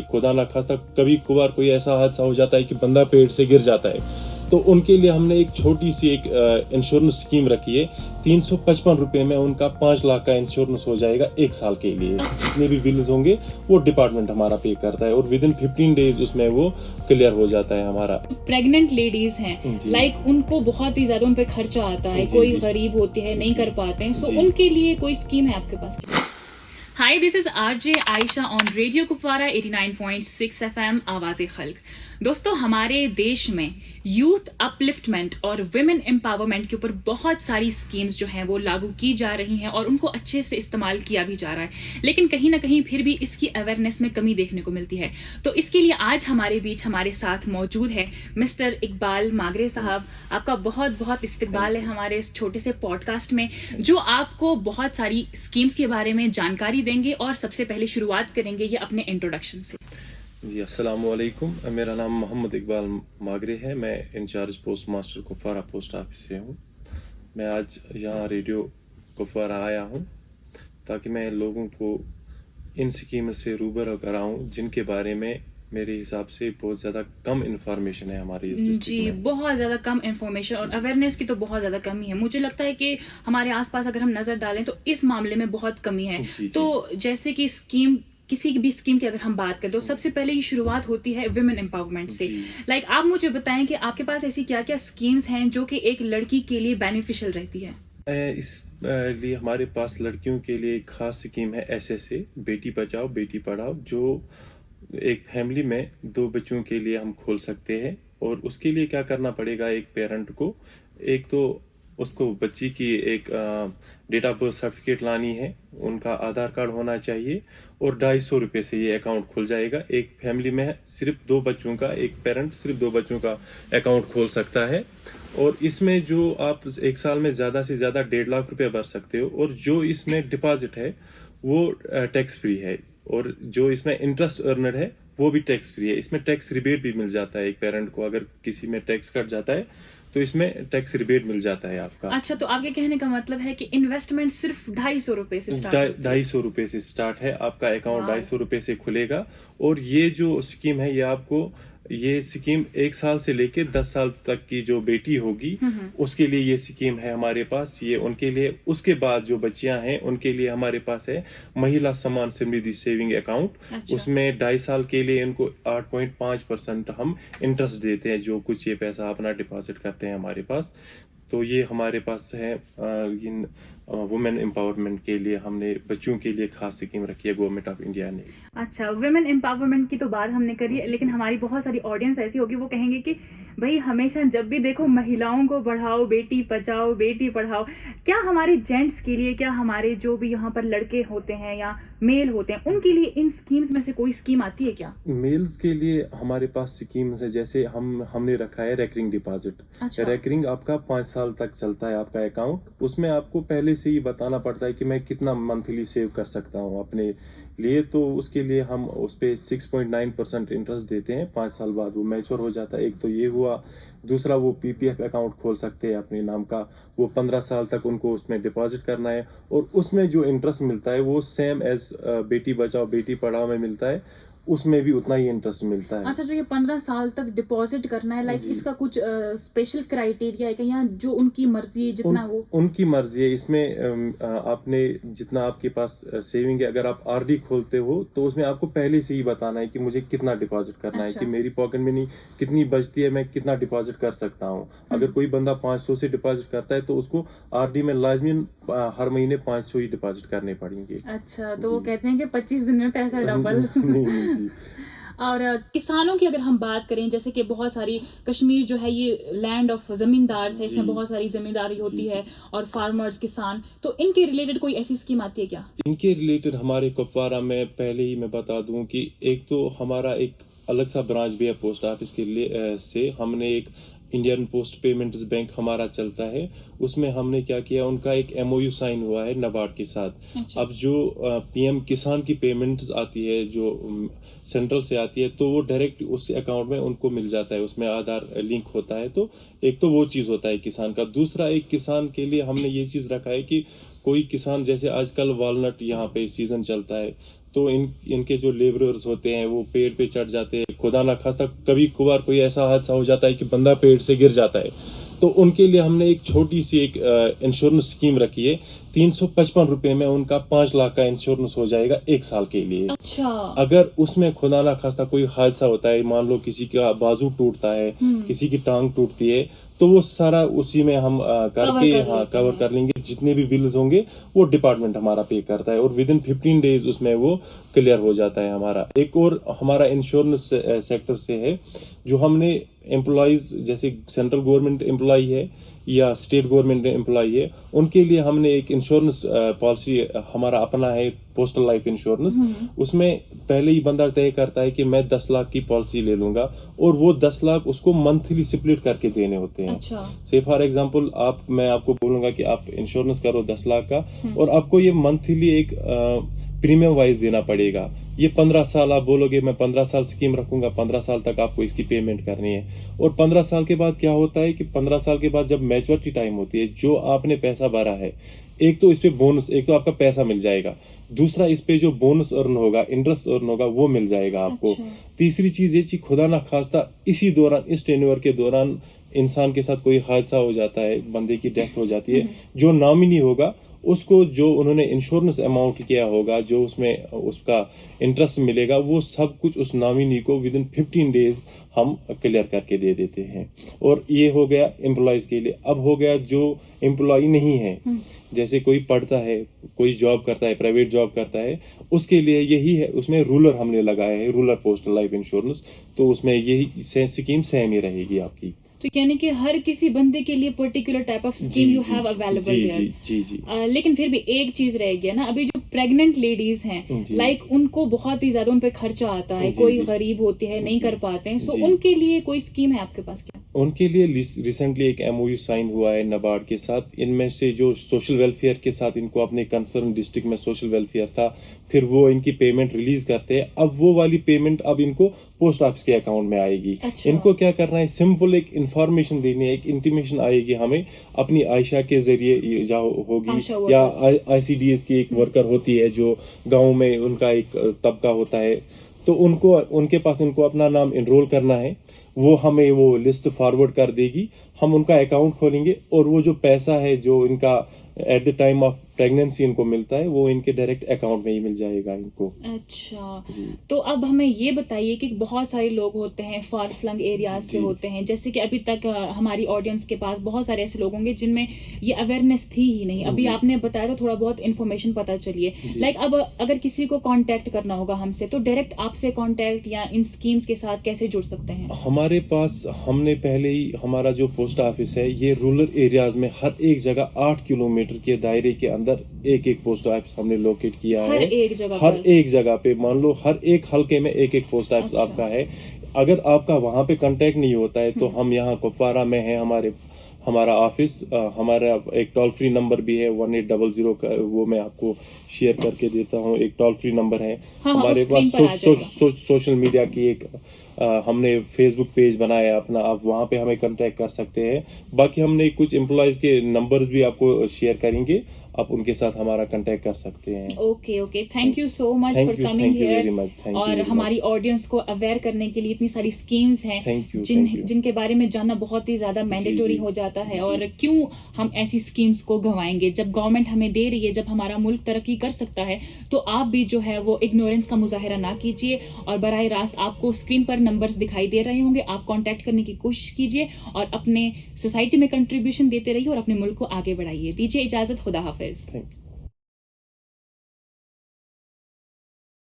खुदा ना खास्ता कभी कभार कोई ऐसा हादसा हो जाता है कि बंदा पेड़ से गिर जाता है, तो उनके लिए हमने एक छोटी सी एक इंश्योरेंस स्कीम रखी है। 355 रुपए में उनका 5 लाख का इंश्योरेंस हो जाएगा 1 साल के लिए। जितने भी बिल्स होंगे वो डिपार्टमेंट हमारा पे करता है और विद इन 15 डेज उसमें वो क्लियर हो जाता है हमारा। प्रेग्नेंट लेडीज हैं, लाइक उनको बहुत ही ज्यादा उन पे खर्चा आता है, कोई गरीब होती है, नहीं कर पाते हैं, सो उनके लिए कोई स्कीम है आपके पास? Hi, this is RJ Ayesha on radio Kupwara 89.6 FM Awaze Khalq. दोस्तों, हमारे देश में यूथ अपलिफ्टमेंट और विमेन एम्पावरमेंट के ऊपर बहुत सारी स्कीम्स जो हैं वो लागू की जा रही हैं और उनको अच्छे से इस्तेमाल किया भी जा रहा है, लेकिन कहीं ना कहीं फिर भी इसकी अवेयरनेस में कमी देखने को मिलती है। तो इसके लिए आज हमारे बीच हमारे साथ मौजूद है मिस्टर इकबाल मागरे साहब। आपका बहुत बहुत इस्तकबाल है हमारे इस छोटे से पॉडकास्ट में, जो आपको बहुत सारी स्कीम्स के बारे में जानकारी देंगे। और सबसे पहले शुरुआत करेंगे ये अपने इंट्रोडक्शन से। जी, अस्सलाम वालेकुम। मेरा नाम मोहम्मद इकबाल मागरे है। मैं incharge postmaster Kupwara post office से हूँ। मैं आज यहाँ रेडियो कुपवारा आया हूँ ताकि मैं लोगों को इन स्कीम से रूबरू कराऊँ जिनके बारे में मेरे हिसाब से बहुत ज़्यादा कम इंफॉर्मेशन है हमारे इस डिस्ट्रिक्ट में। बहुत ज़्यादा कम इंफॉर्मेशन और अवेयरनेस की तो बहुत ज़्यादा कमी है। मुझे लगता है कि हमारे आसपास अगर हम नज़र डालें तो इस मामले में बहुत कमी है। तो जैसे कि स्कीम, किसी भी स्कीम की अगर हम बात करें तो सबसे पहले ये शुरुआत होती है विमेन एम्पावरमेंट से। लाइक आप मुझे बताएं कि आपके पास ऐसी क्या क्या स्कीम्स हैं जो कि एक लड़की के लिए बेनिफिशियल रहती है? इस लिए हमारे पास लड़कियों के लिए एक खास स्कीम है SSA, बेटी बचाओ बेटी पढ़ाओ, जो एक फैमिली में 2 बच्चों के लिए हम खोल सकते हैं। और उसके लिए क्या करना पड़ेगा एक पेरेंट को, एक तो उसको बच्ची की एक डेट ऑफ बर्थ सर्टिफिकेट लानी है, उनका आधार कार्ड होना चाहिए और 250 रुपये से ये अकाउंट खुल जाएगा। एक फैमिली में सिर्फ 2 बच्चों का, एक पेरेंट सिर्फ 2 बच्चों का अकाउंट खोल सकता है। और इसमें जो आप 1 साल में ज़्यादा से ज़्यादा 1.5 लाख रुपये भर सकते हो और जो इसमें डिपॉजिट है वो टैक्स फ्री है और जो इसमें इंटरेस्ट अर्नड है वो भी टैक्स फ्री है। इसमें टैक्स रिबेट भी मिल जाता है एक पेरेंट को, अगर किसी में टैक्स कट जाता है तो इसमें टैक्स रिबेट मिल जाता है आपका। अच्छा, तो आपके कहने का मतलब है कि इन्वेस्टमेंट सिर्फ 250 रुपए से स्टार्ट 250 रुपए से स्टार्ट है। आपका अकाउंट 250 रुपए से खुलेगा और ये जो स्कीम है ये आपको, ये स्कीम 1 साल से लेके 10 साल तक की जो बेटी होगी उसके लिए ये स्कीम है हमारे पास। ये उनके लिए, उसके बाद जो बच्चियां हैं उनके लिए हमारे पास है महिला सम्मान समृद्धि सेविंग अकाउंट। अच्छा। उसमें 2.5 साल के लिए इनको 8.5% हम इंटरेस्ट देते हैं, जो कुछ ये पैसा अपना डिपॉजिट करते हैं हमारे पास। तो ये हमारे पास है इन वुमेन एम्पावरमेंट के लिए हमने बच्चों के लिए खास स्कीम रखी है गवर्नमेंट ऑफ इंडिया ने। अच्छा, वुमेन एम्पावरमेंट की तो बात हमने करी है, लेकिन हमारी बहुत सारी ऑडियंस ऐसी होगी वो कहेंगे कि भाई हमेशा जब भी देखो महिलाओं को बढ़ाओ, बेटी बचाओ बेटी पढ़ाओ। क्या हमारे जेंट्स के लिए, क्या हमारे जो भी यहाँ पर लड़के होते हैं या मेल होते हैं उनके लिए इन स्कीम्स में से कोई स्कीम आती है क्या? मेल्स के लिए हमारे पास स्कीम्स है, जैसे हमने रखा है रेकरिंग डिपॉजिट। अच्छा। रेकरिंग आपका 5 साल तक चलता है आपका अकाउंट। उसमें आपको पहले से ही बताना पड़ता है कि मैं कितना मंथली सेव कर सकता हूँ अपने लिए। तो उसके लिए हम उस पे 6.9% इंटरेस्ट देते हैं। 5 साल बाद वो मैच्योर हो जाता है। एक तो ये हुआ, दूसरा वो PPF अकाउंट खोल सकते हैं अपने नाम का, वो 15 साल तक उनको उसमें डिपॉजिट करना है और उसमें जो इंटरेस्ट मिलता है वो सेम एज बेटी बचाओ बेटी पढ़ाओ में मिलता है, उसमें भी उतना ही इंटरेस्ट मिलता है। अच्छा, जो ये 15 साल तक डिपॉजिट करना है, लाइक इसका कुछ स्पेशल क्राइटेरिया है क्या, या जो उनकी मर्जी जितना वो? उनकी मर्जी है। इसमें आपने जितना आपके पास सेविंग है, अगर आप RD खोलते हो तो उसमें आपको पहले से ही बताना है कि मुझे कितना डिपॉजिट करना है, कि मेरी पॉकेट में नहीं कितनी बचती है, मैं कितना डिपॉजिट कर सकता हूँ। अगर कोई बंदा 500 से डिपॉजिट करता है तो उसको RD में लाजमी हर महीने 500 ही डिपॉजिट करने पड़ेंगे। अच्छा, तो वो कहते हैं कि 25 दिन में पैसा डबल। नहीं। और किसानों की अगर हम बात करें, जैसे कि बहुत सारी, कश्मीर जो है ये लैंड ऑफ जमींदार है, इसमें बहुत सारी जमींदारी होती है और फार्मर्स, किसान, तो इनके रिलेटेड कोई ऐसी स्कीम आती है क्या? इनके रिलेटेड हमारे कुपवारा में पहले ही मैं बता दूं कि एक तो हमारा एक अलग सा ब्रांच भी है पोस्ट ऑफिस के लिए से। हमने एक इंडियन पोस्ट पेमेंट्स बैंक हमारा चलता है, उसमें हमने क्या किया, उनका एक MOU साइन हुआ है नाबार्ड के साथ। अच्छा। अब जो PM किसान की पेमेंट्स आती है जो सेंट्रल से आती है तो वो डायरेक्ट उस अकाउंट में उनको मिल जाता है, उसमें आधार लिंक होता है। तो एक तो वो चीज़ होता है किसान का। दूसरा, एक किसान के लिए हमने ये चीज़ रखा है कि कोई किसान, जैसे आजकल वालनट यहाँ पे सीजन चलता है तो इनके जो लेबरर्स होते हैं वो पेड़ पे चढ़ जाते हैं, खुदा ना खास्ता कभी कभार कोई ऐसा हादसा हो जाता है कि बंदा पेड़ से गिर जाता है, तो उनके लिए हमने एक छोटी सी एक इंश्योरेंस स्कीम रखी है। 355 रुपए में उनका 5 लाख का इंश्योरेंस हो जाएगा 1 साल के लिए। अच्छा। अगर उसमें खुदा ना खास्ता कोई हादसा होता है, मान लो किसी का बाजू टूटता है, किसी की टांग टूटती है, तो वो सारा उसी में हम करके कवर कर लेंगे। जितने भी बिल्स होंगे वो डिपार्टमेंट हमारा पे करता है और विद इन 15 डेज उसमें वो क्लियर हो जाता है हमारा। एक और हमारा इंश्योरेंस सेक्टर से है, जो हमने एम्प्लॉइज जैसे सेंट्रल गवर्नमेंट एम्प्लॉय है या स्टेट गवर्नमेंट एम्प्लॉय है, उनके लिए हमने एक इंश्योरेंस पॉलिसी हमारा अपना है, पोस्टल लाइफ इंश्योरेंस। उसमें पहले ही बंदा तय करता है कि मैं 10 लाख की पॉलिसी ले लूंगा और वो 10 लाख उसको मंथली स्प्लिट करके देने होते हैं। अच्छा। से फॉर एग्जांपल मैं आपको बोलूंगा कि आप इंश्योरेंस करो 10 लाख का और आपको ये मंथली एक प्रीमियम वाइज देना पड़ेगा। ये 15 साल आप बोलोगे मैं 15 साल स्कीम रखूंगा, 15 साल तक आपको इसकी पेमेंट करनी है। और 15 साल के बाद क्या होता है कि 15 साल के बाद जब मैच्योरिटी टाइम होती है, जो आपने पैसा भरा है, एक तो इस पे बोनस, एक तो आपका पैसा मिल जाएगा, दूसरा इस पे जो बोनस अर्न होगा, इंटरेस्ट अर्न होगा, वो मिल जाएगा आपको। अच्छा। तीसरी चीज ये चीज खुदा ना खास्ता इसी दौरान, इस टेन्योर के दौरान इंसान के साथ कोई हादसा हो जाता है, बंदे की डेथ हो जाती है, जो नॉमिनी होगा उसको जो उन्होंने इंश्योरेंस अमाउंट किया होगा, जो उसमें उसका इंटरेस्ट मिलेगा, वो सब कुछ उस नॉमिनी को विद इन 15 डेज हम क्लियर करके दे देते हैं। और ये हो गया एम्प्लॉयज के लिए। अब हो गया जो एम्प्लॉय नहीं है, जैसे कोई पढ़ता है, कोई जॉब करता है, प्राइवेट जॉब करता है, उसके लिए यही है। उसमें रूलर हमने लगाया है, रूलर पोस्टल लाइफ इंश्योरेंस, तो उसमें यही स्कीम सेम ही रहेगी आपकी। तो यानी कि हर किसी बंदे के लिए particular type of scheme you have available here. जी। लेकिन फिर भी एक चीज रह गया ना, अभी जो प्रेग्नेंट लेडीज हैं, लाइक उनको बहुत ही ज्यादा उन पे खर्चा आता है, कोई गरीब होती है, नहीं कर पाते हैं, सो उनके लिए कोई स्कीम है आपके पास क्या? उनके लिए रिसेंटली एक MOU साइन हुआ है नाबार्ड के साथ। इनमें से जो सोशल वेलफेयर के साथ इनको अपने कंसर्न डिस्ट्रिक्ट में सोशल वेलफेयर था, फिर वो इनकी पेमेंट रिलीज करते हैं। अब वो वाली पेमेंट अब इनको पोस्ट ऑफिस के अकाउंट में आएगी। अच्छा। इनको क्या करना है, सिंपल एक इंफॉर्मेशन देनी है, एक इंटीमेशन आएगी हमें अपनी आयशा के जरिए होगी, या ICDS की एक वर्कर होती है जो गाँव में उनका एक तबका होता है, तो उनको उनके पास इनको अपना नाम एनरोल करना है। वो हमें वो लिस्ट फॉरवर्ड कर देगी, हम उनका अकाउंट खोलेंगे और वो जो पैसा है जो इनका at the time of pregnancy इनको मिलता है, वो इनके डायरेक्ट अकाउंट में ही मिल जाएगा इनको। अच्छा। तो अब हमें ये बताइए कि बहुत सारे लोग होते हैं फार फ्लंग एरियाज से होते हैं, जैसे कि अभी तक हमारी ऑडियंस के पास बहुत सारे ऐसे लोग होंगे जिनमें ये अवेयरनेस थी ही नहीं। अभी आपने बताया तो थोड़ा बहुत इन्फॉर्मेशन पता चली है। लाइक अब अगर किसी को कांटेक्ट करना होगा हमसे, तो डायरेक्ट आपसे कांटेक्ट या इन स्कीम्स के साथ कैसे जुड़ सकते हैं? हमारे पास हमने पहले ही हमारा जो पोस्ट ऑफिस है, ये रूरल एरियाज में हर एक जगह 8 किलोमीटर के दायरे के अंदर एक पोस्ट ऑफिस हमने लोकेट किया है। हर एक जगह पे, मान लो हर एक हलके में एक पोस्ट ऑफिस आपका है। अगर आपका वहां पे कांटेक्ट नहीं होता है तो हम यहाँ कुपवारा में है हमारा ऑफिस। हमारा एक टोल फ्री नंबर भी है 1800 का, वो मैं आपको शेयर करके देता हूँ। एक टोल फ्री नंबर है। हमारे पास सोशल मीडिया की एक हमने फेसबुक पेज बनाया है अपना, आप वहां पे हमें कांटेक्ट कर सकते हैं। बाकी हमने कुछ एम्प्लॉयज के नंबर्स भी आपको शेयर करेंगे, आप उनके साथ हमारा कांटेक्ट कर सकते हैं। Okay, thank you so much for coming here और हमारी ऑडियंस को अवेयर करने के लिए। इतनी सारी स्कीम्स हैं जिनके बारे में जानना बहुत ही ज्यादा मैंडेटरी हो जाता है, और क्यों हम ऐसी स्कीम्स को गंवाएंगे जब गवर्नमेंट हमें दे रही है, जब हमारा मुल्क तरक्की कर सकता है। तो आप भी जो है वो इग्नोरेंस का मुजाहिरा ना कीजिए, और बराह रास्त आपको स्क्रीन पर नंबर्स दिखाई दे रहे होंगे, आप कांटेक्ट करने की कोशिश कीजिए और अपने सोसाइटी में कंट्रीब्यूशन देते रहिए और अपने मुल्क को आगे बढ़ाइए। दीजिए इजाजत, खुदा हाफिज। Thank you.